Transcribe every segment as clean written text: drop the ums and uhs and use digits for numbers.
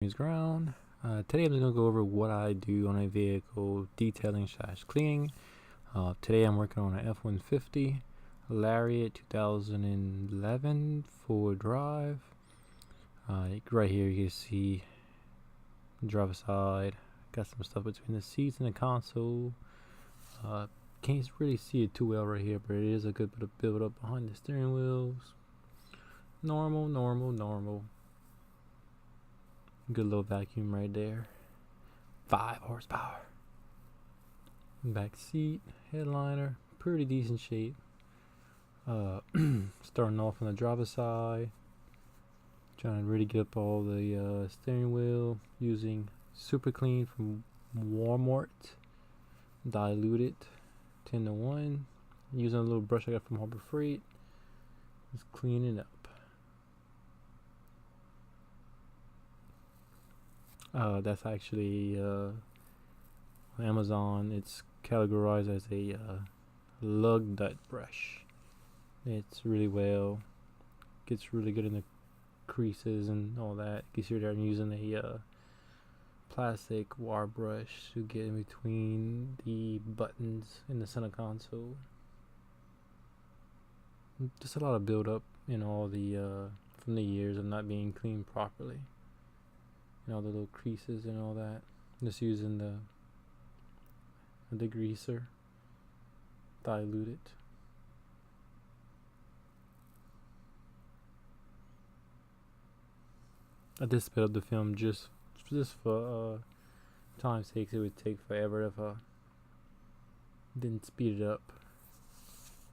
Ground. Today I'm just going to go over what I do on a vehicle detailing / cleaning. Today I'm working on an F150 Lariat 2011 4 drive. Right here you can see the driver's side. Got some stuff between the seats and the console. Can't really see it too well right here, but it is a good bit of build up behind the steering wheels. Normal. Good little vacuum right there. 5 horsepower. Back seat, headliner, pretty decent shape. Starting off on the driver's side, trying to really get up all the steering wheel using Super Clean from Walmart, diluted 10-to-1. Using a little brush I got from Harbor Freight, just cleaning up. That's actually on Amazon. It's categorized as a lug nut brush. It's really gets really good in the creases and all that. You can see there I'm using a plastic wire brush to get in between the buttons in the center console. Just a lot of build-up in all the from the years of not being cleaned properly. All the little creases and all that. Just using the degreaser, dilute it. I just sped up the film just for time's sake. It would take forever if I didn't speed it up.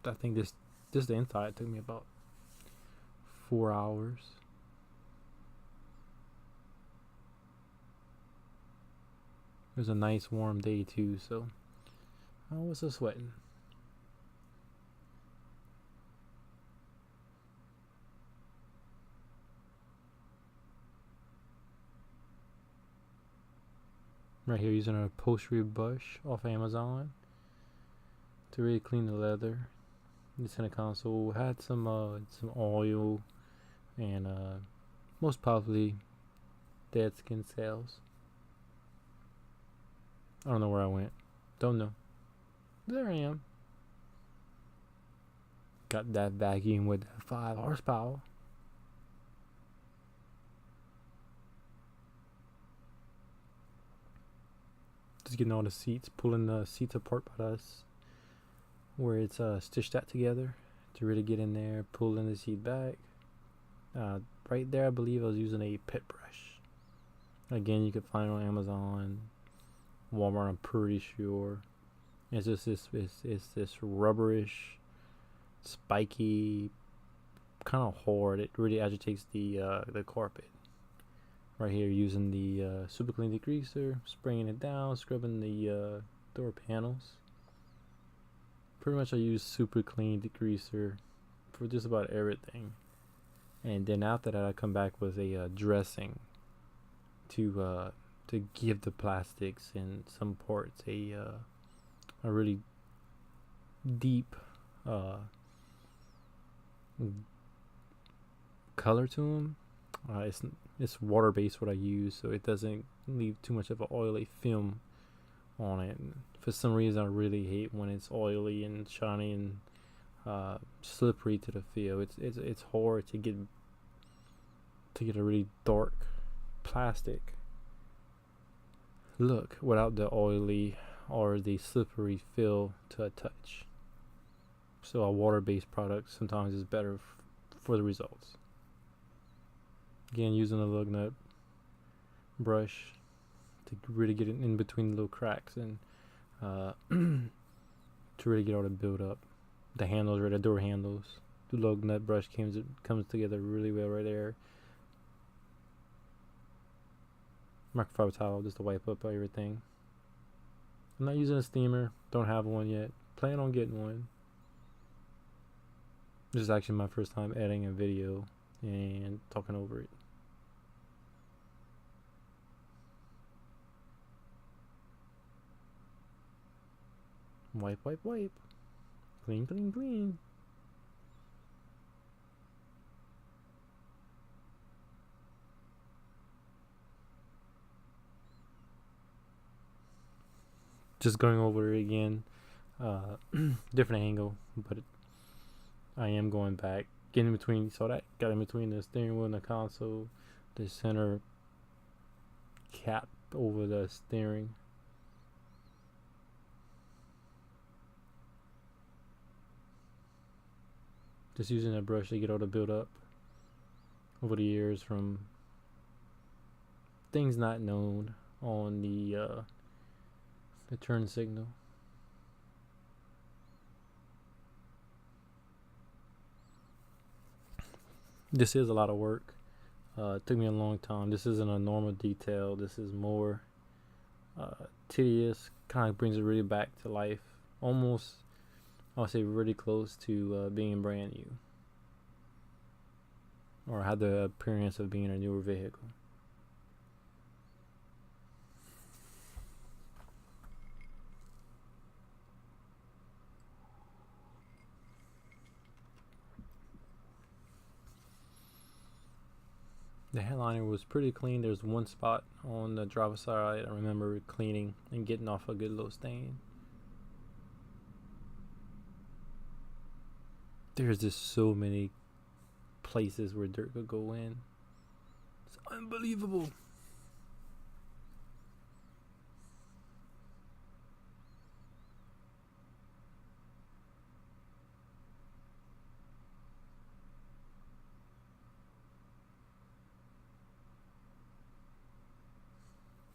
I think this the inside took me about 4 hours. It was a nice warm day too, so I wasn't sweating. Right here using an upholstery brush off Amazon to really clean the leather. The center console had some oil and most probably dead skin cells. I don't know where I went. Don't know. There I am. Got that vacuum with 5 horsepower. Just getting all the seats, pulling the seats apart by us, where it's stitched that together to really get in there, pulling the seat back. Right there, I believe I was using a pet brush. Again, you can find it on Amazon, Walmart. I'm pretty sure. It's just this rubberish, spiky, kind of hard. It really agitates the carpet. Right here, using the Super Clean degreaser, spraying it down, scrubbing the door panels. Pretty much I use Super Clean degreaser for just about everything. And then after that, I come back with a dressing to give the plastics and some parts a really deep color to them. It's water based what I use, so it doesn't leave too much of an oily film on it. And for some reason, I really hate when it's oily and shiny and slippery to the feel. It's hard to get a really dark plastic look without the oily or the slippery feel to a touch. So a water-based product sometimes is better for the results. Again, using a lug nut brush to really get it in between the little cracks and to really get all the build up. The handles, right, the door handles. The lug nut brush comes together really well right there. Microfiber towel just to wipe up everything. I'm not using a steamer. Don't have one yet. Plan on getting one. This is actually my first time editing a video and talking over it. Wipe. Clean. just going over it again, different angle, but I am going back, getting in between. So that got in between the steering wheel and the console, the center cap over the steering. Just using a brush to get all the build up over the years from things not known on the turn signal. This is a lot of work. It took me a long time. This isn't a normal detail. This is more tedious. Kind of brings it really back to life. Almost, I'll say, really close to being brand new, or had the appearance of being a newer vehicle. The headliner was pretty clean. There's one spot on the driver's side I remember cleaning and getting off a good little stain. There's just so many places where dirt could go in. It's unbelievable.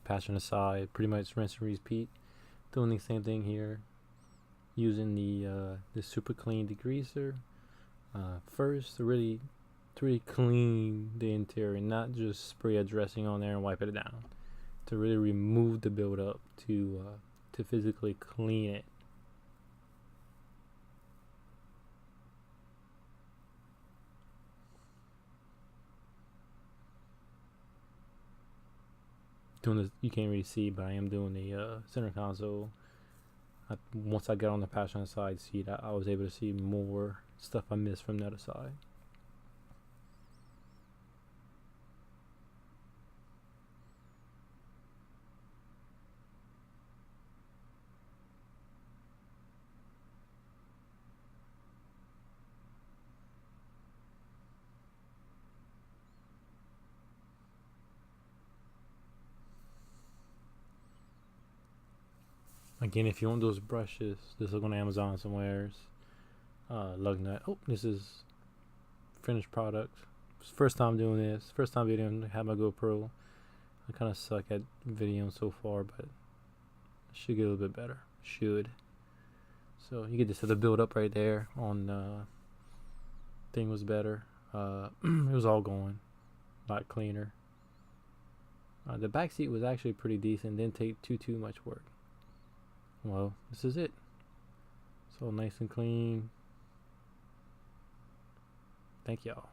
Passenger side, pretty much rinse and repeat. Doing the same thing here. Using the super clean degreaser first to really clean the interior, not just spray a dressing on there and wipe it down. To really remove the buildup, to physically clean it. Doing this, you can't really see, but I am doing the center console. Once I got on the passenger side seat, I was able to see more stuff I missed from the other side. Again, if you want those brushes, just look on Amazon somewheres. Lug nut. Oh, this is finished product. First time doing this. First time videoing. Have my GoPro. I kind of suck at videoing so far, but I should get a little bit better. Should. So you get to see the build up right there on thing was better. It was all going a lot cleaner. The back seat was actually pretty decent. Didn't take too much work. Well, this is it. So nice and clean. Thank y'all.